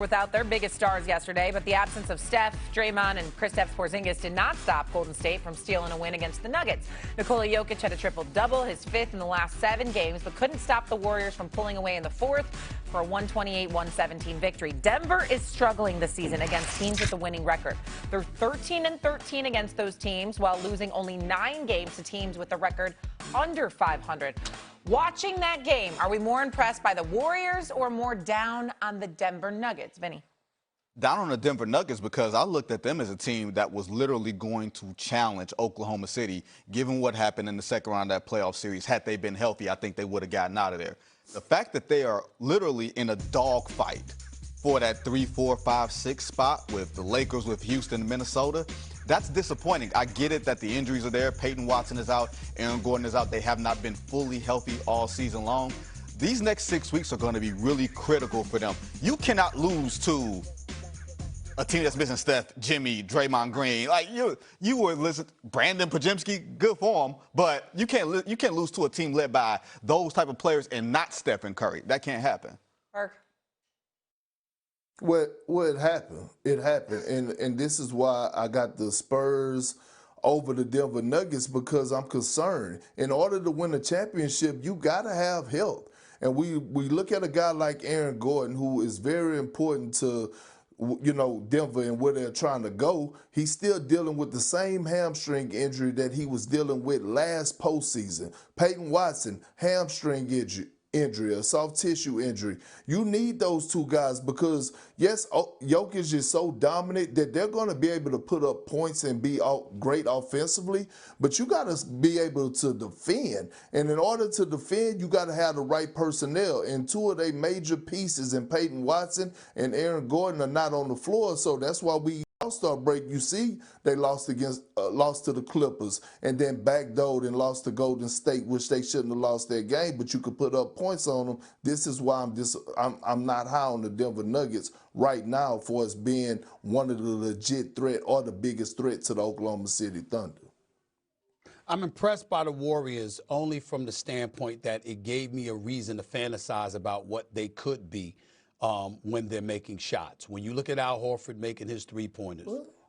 Without their biggest stars yesterday, but the absence of Steph, Draymond, and Kristaps Porzingis did not stop Golden State from stealing a win against the Nuggets. Nikola Jokic had a triple-double, his fifth in the last 7 games, but couldn't stop the Warriors from pulling away in the fourth for a 128-117 victory. Denver is struggling this season against teams with a winning record. They're 13-13 against those teams, while losing only 9 games to teams with a record under 500. Watching that game, are we more impressed by the Warriors or more down on the Denver Nuggets? Vinny. Down on the Denver Nuggets because I looked at them as a team that was literally going to challenge Oklahoma City, given what happened in the second round of that playoff series. Had they been healthy, I think they would have gotten out of there. The fact that they are literally in a dogfight for that 3, 4, 5, 6 spot with the Lakers, with Houston, Minnesota, that's disappointing. I get it that the injuries are there. Peyton Watson is out. Aaron Gordon is out. They have not been fully healthy all season long. These next 6 weeks are going to be really critical for them. You cannot lose to a team that's missing Steph, Jimmy, Draymond Green. Like you were listen, Brandon Podziemski, good for him, but you can't lose to a team led by those type of players and not Stephen Curry. That can't happen. Perk. Well, it happened. It happened, and this is why I got the Spurs over the Denver Nuggets, because I'm concerned. In order to win a championship, you got to have health. And we look at a guy like Aaron Gordon, who is very important to, you know, Denver and where they're trying to go. He's still dealing with the same hamstring injury that he was dealing with last postseason. Peyton Watson, hamstring injury, a soft tissue injury. You need those two guys because, yes, Jokic is so dominant that they're going to be able to put up points and be great offensively, but you got to be able to defend. And in order to defend, you got to have the right personnel. And two of their major pieces in Peyton Watson and Aaron Gordon are not on the floor, so that's why All-Star break, you see, they lost to the Clippers and then backdoored and lost to Golden State, which they shouldn't have lost their game, but you could put up points on them. This is why I'm not high on the Denver Nuggets right now for us being one of the legit threat or the biggest threat to the Oklahoma City Thunder. I'm impressed by the Warriors only from the standpoint that it gave me a reason to fantasize about what they could be when they're making shots. When you look at Al Horford making his three-pointers,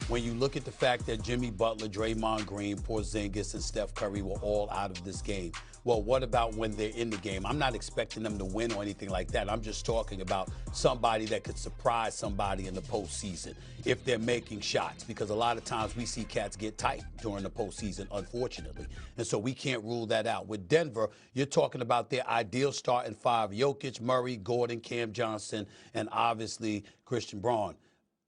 when you look at the fact that Jimmy Butler, Draymond Green, Porzingis, and Steph Curry were all out of this game, well, what about when they're in the game? I'm not expecting them to win or anything like that. I'm just talking about somebody that could surprise somebody in the postseason if they're making shots, because a lot of times we see cats get tight during the postseason, unfortunately, and so we can't rule that out. With Denver, you're talking about their ideal starting five: Jokic, Murray, Gordon, Cam Johnson, and obviously Christian Braun.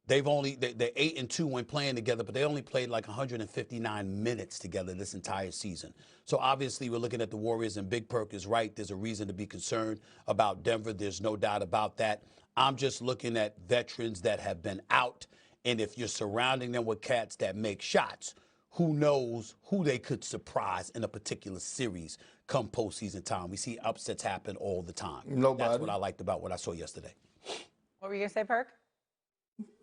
They're 8-2 when playing together, but they only played like 159 minutes together this entire season. So obviously we're looking at the Warriors, and Big Perk is right. There's a reason to be concerned about Denver. There's no doubt about that. I'm just looking at veterans that have been out, and if you're surrounding them with cats that make shots, who knows who they could surprise in a particular series come postseason time. We see upsets happen all the time. Nobody. That's what I liked about what I saw yesterday. What were you going to say, Perk?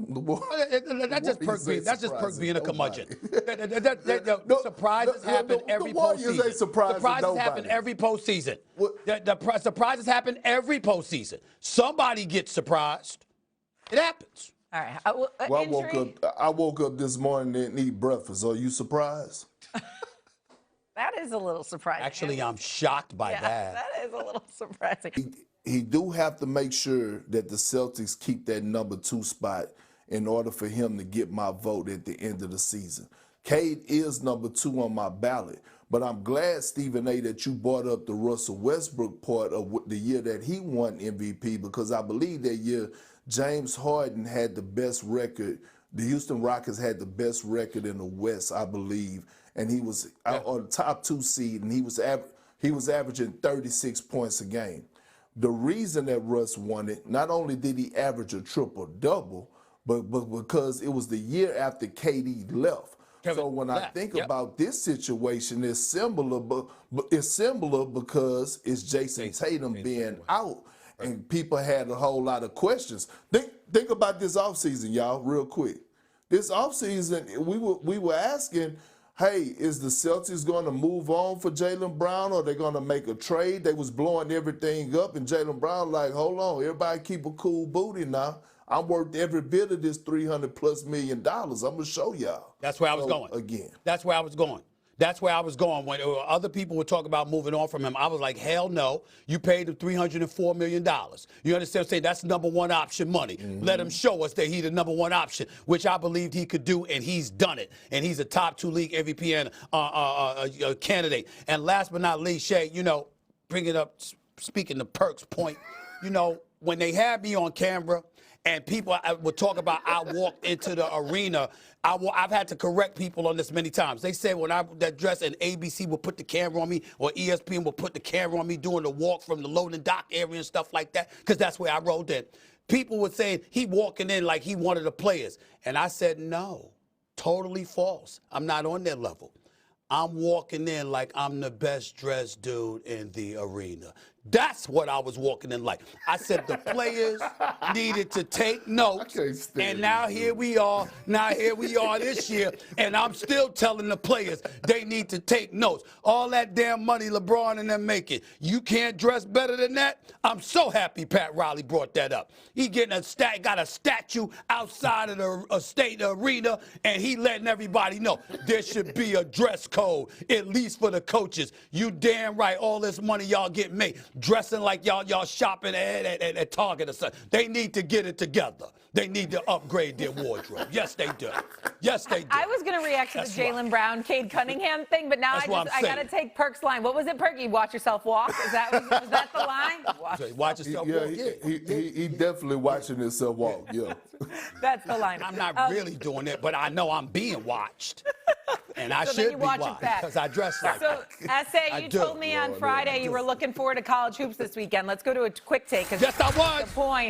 That's just Perk being a curmudgeon. Surprises happen every postseason. Surprises happen every postseason. The surprises happen every postseason. Somebody gets surprised. It happens. All right. Well, I woke up this morning and didn't eat breakfast. Are you surprised? That is a little surprising. Actually, I'm shocked by that. That is a little surprising. He do have to make sure that the Celtics keep that number 2 spot in order for him to get my vote at the end of the season. Cade is number 2 on my ballot, but I'm glad, Stephen A., that you brought up the Russell Westbrook part of the year that he won MVP, because I believe that year James Harden had the best record. The Houston Rockets had the best record in the West, I believe, and he was on the top 2 seed, and he was averaging 36 points a game. The reason that Russ won it, not only did he average a triple-double, but because it was the year after KD left. So when I think about this situation, it's similar because it's Jason Tatum being out, and people had a whole lot of questions. Think about this offseason, y'all, real quick. This offseason, we were asking, hey, is the Celtics going to move on for Jaylen Brown, or are they going to make a trade? They was blowing everything up, and Jaylen Brown like, hold on, everybody keep a cool booty now. I'm worth every bit of this $300+ million. I'm gonna show y'all. That's where I was going. Again. That's where I was going. That's where I was going. When other people were talking about moving on from him, I was like, hell no. You paid him $304 million. You understand what I'm saying? That's number one option money. Let him show us that he's the number one option, which I believed he could do, and he's done it. And he's a top 2 league MVP and candidate. And last but not least, Shay, bringing up, speaking to Perk's point, when they had me on camera, and people would talk about I walked into the arena. I've had to correct people on this many times. They said when I that dress and ABC would put the camera on me or ESPN would put the camera on me doing the walk from the loading dock area and stuff like that, because that's where I rolled in. People were saying he walking in like he one of the players. And I said, no, totally false. I'm not on their level. I'm walking in like I'm the best dressed dude in the arena. That's what I was walking in like. I said the players needed to take notes. And now here we are. Now here we are this year. And I'm still telling the players they need to take notes. All that damn money LeBron and them making. You can't dress better than that? I'm so happy Pat Riley brought that up. He got a statue outside of the state arena, and he letting everybody know there should be a dress code, at least for the coaches. You damn right, all this money y'all get made, dressing like y'all shopping at Target or something. They need to get it together. They need to upgrade their wardrobe. Yes, they do. Yes, they do. I was going to react to the Jaylen Brown, Cade Cunningham thing, but now I got to take Perk's line. What was it, Perky? Watch yourself walk? Was that the line? Watch yourself walk. He definitely watching himself walk. Yeah. That's the line. I'm not really doing it, but I know I'm being watched. And I should be watched because I dress like that. So, Essay, you told me on Friday you were looking forward to college hoops this weekend. Let's go to a quick take. Yes, I was. The point.